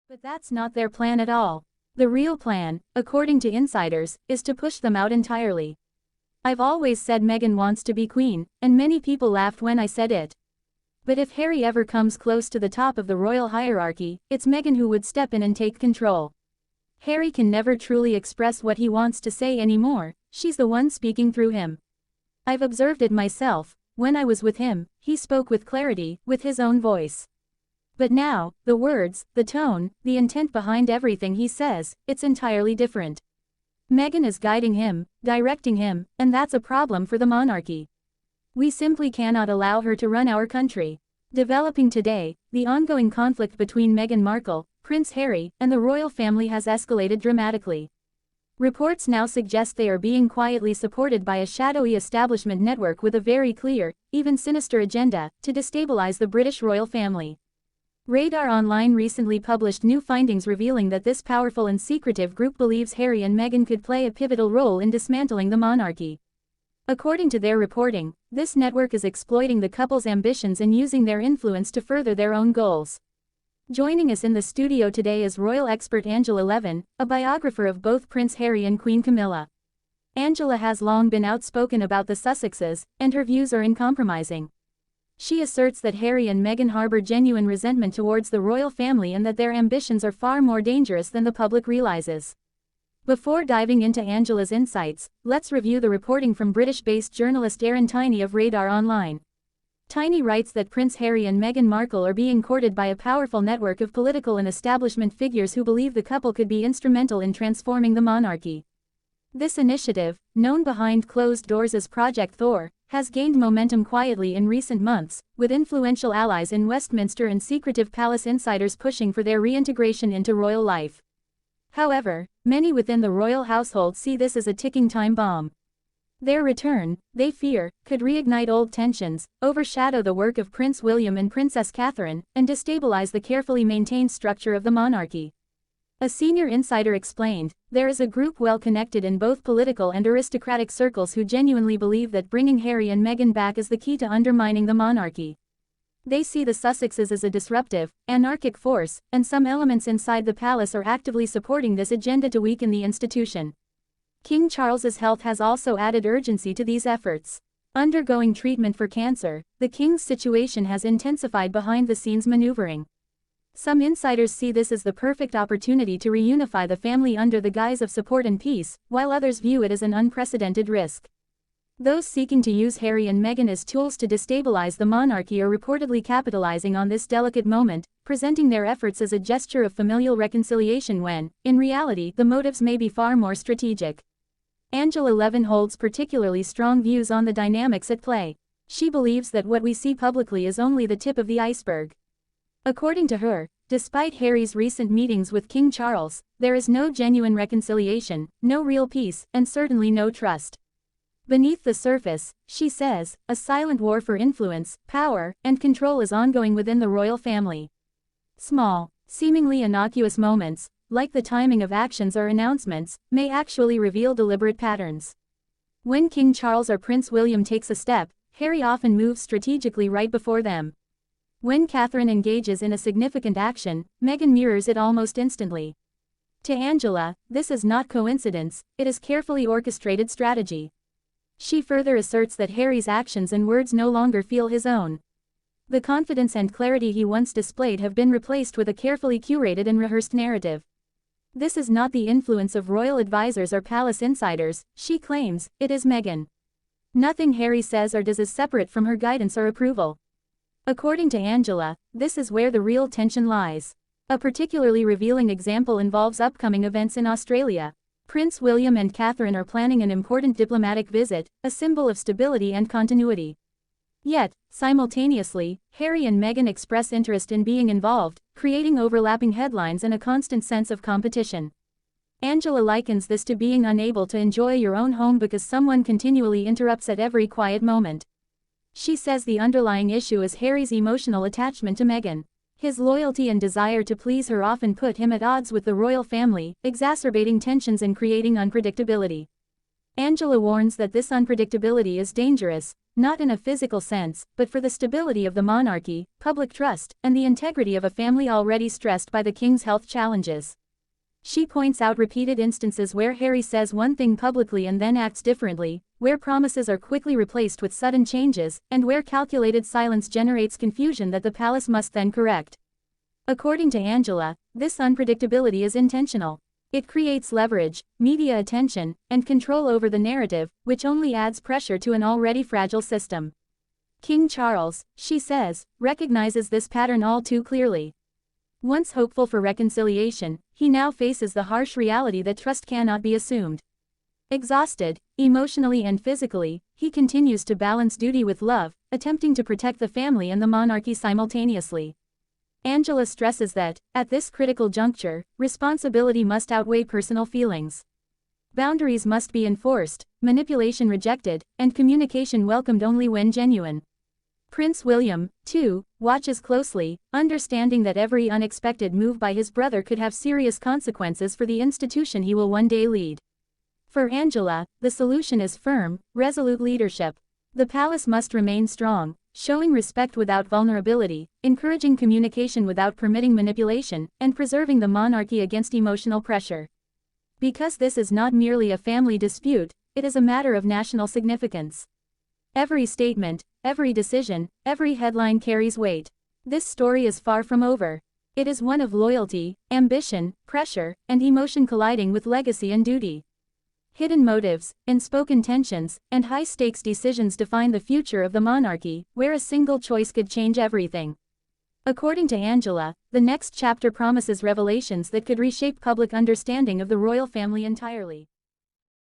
But that's not their plan at all. The real plan, according to insiders, is to push them out entirely. I've always said Meghan wants to be queen, and many people laughed when I said it. But if Harry ever comes close to the top of the royal hierarchy, it's Meghan who would step in and take control. Harry can never truly express what he wants to say anymore, she's the one speaking through him. I've observed it myself, when I was with him, he spoke with clarity, with his own voice. But now, the words, the tone, the intent behind everything he says, it's entirely different. Meghan is guiding him, directing him, and that's a problem for the monarchy. We simply cannot allow her to run our country. Developing today, the ongoing conflict between Meghan Markle, Prince Harry, and the royal family has escalated dramatically. Reports now suggest they are being quietly supported by a shadowy establishment network with a very clear, even sinister agenda, to destabilize the British royal family. Radar Online recently published new findings revealing that this powerful and secretive group believes Harry and Meghan could play a pivotal role in dismantling the monarchy. According to their reporting, this network is exploiting the couple's ambitions and using their influence to further their own goals. Joining us in the studio today is royal expert Angela Levin, a biographer of both Prince Harry and Queen Camilla. Angela has long been outspoken about the Sussexes, and her views are uncompromising. She asserts that Harry and Meghan harbor genuine resentment towards the royal family and that their ambitions are far more dangerous than the public realizes. Before diving into Angela's insights, let's review the reporting from British-based journalist Erin Tiney of Radar Online. Tiney writes that Prince Harry and Meghan Markle are being courted by a powerful network of political and establishment figures who believe the couple could be instrumental in transforming the monarchy. This initiative, known behind closed doors as Project Thor, has gained momentum quietly in recent months, with influential allies in Westminster and secretive palace insiders pushing for their reintegration into royal life. However, many within the royal household see this as a ticking time bomb. Their return, they fear, could reignite old tensions, overshadow the work of Prince William and Princess Catherine, and destabilize the carefully maintained structure of the monarchy. A senior insider explained, there is a group well connected in both political and aristocratic circles who genuinely believe that bringing Harry and Meghan back is the key to undermining the monarchy. They see the Sussexes as a disruptive, anarchic force, and some elements inside the palace are actively supporting this agenda to weaken the institution. King Charles's health has also added urgency to these efforts. Undergoing treatment for cancer, the king's situation has intensified behind-the-scenes maneuvering. Some insiders see this as the perfect opportunity to reunify the family under the guise of support and peace, while others view it as an unprecedented risk. Those seeking to use Harry and Meghan as tools to destabilize the monarchy are reportedly capitalizing on this delicate moment, presenting their efforts as a gesture of familial reconciliation when, in reality, the motives may be far more strategic. Angela Levin holds particularly strong views on the dynamics at play. She believes that what we see publicly is only the tip of the iceberg. According to her, despite Harry's recent meetings with King Charles, there is no genuine reconciliation, no real peace, and certainly no trust. Beneath the surface, she says, a silent war for influence, power, and control is ongoing within the royal family. Small, seemingly innocuous moments, like the timing of actions or announcements, may actually reveal deliberate patterns. When King Charles or Prince William takes a step, Harry often moves strategically right before them. When Catherine engages in a significant action, Meghan mirrors it almost instantly. To Angela, this is not coincidence, it is carefully orchestrated strategy. She further asserts that Harry's actions and words no longer feel his own. The confidence and clarity he once displayed have been replaced with a carefully curated and rehearsed narrative. This is not the influence of royal advisors or palace insiders, she claims, it is Meghan. Nothing Harry says or does is separate from her guidance or approval. According to Angela, this is where the real tension lies. A particularly revealing example involves upcoming events in Australia. Prince William and Catherine are planning an important diplomatic visit, a symbol of stability and continuity. Yet, simultaneously, Harry and Meghan express interest in being involved, creating overlapping headlines and a constant sense of competition. Angela likens this to being unable to enjoy your own home because someone continually interrupts at every quiet moment. She says the underlying issue is Harry's emotional attachment to Meghan. His loyalty and desire to please her often put him at odds with the royal family, exacerbating tensions and creating unpredictability. Angela warns that this unpredictability is dangerous, not in a physical sense, but for the stability of the monarchy, public trust, and the integrity of a family already stressed by the king's health challenges. She points out repeated instances where Harry says one thing publicly and then acts differently, where promises are quickly replaced with sudden changes, and where calculated silence generates confusion that the palace must then correct. According to Angela, this unpredictability is intentional. It creates leverage, media attention, and control over the narrative, which only adds pressure to an already fragile system. King Charles, she says, recognizes this pattern all too clearly. Once hopeful for reconciliation, he now faces the harsh reality that trust cannot be assumed. Exhausted, emotionally and physically, he continues to balance duty with love, attempting to protect the family and the monarchy simultaneously. Angela stresses that, at this critical juncture, responsibility must outweigh personal feelings. Boundaries must be enforced, manipulation rejected, and communication welcomed only when genuine. Prince William, too, watches closely, understanding that every unexpected move by his brother could have serious consequences for the institution he will one day lead. For Angela, the solution is firm, resolute leadership. The palace must remain strong, showing respect without vulnerability, encouraging communication without permitting manipulation, and preserving the monarchy against emotional pressure. Because this is not merely a family dispute, it is a matter of national significance. Every statement, every decision, every headline carries weight. This story is far from over. It is one of loyalty, ambition, pressure, and emotion colliding with legacy and duty. Hidden motives, unspoken tensions, and high-stakes decisions define the future of the monarchy, where a single choice could change everything. According to Angela, the next chapter promises revelations that could reshape public understanding of the royal family entirely.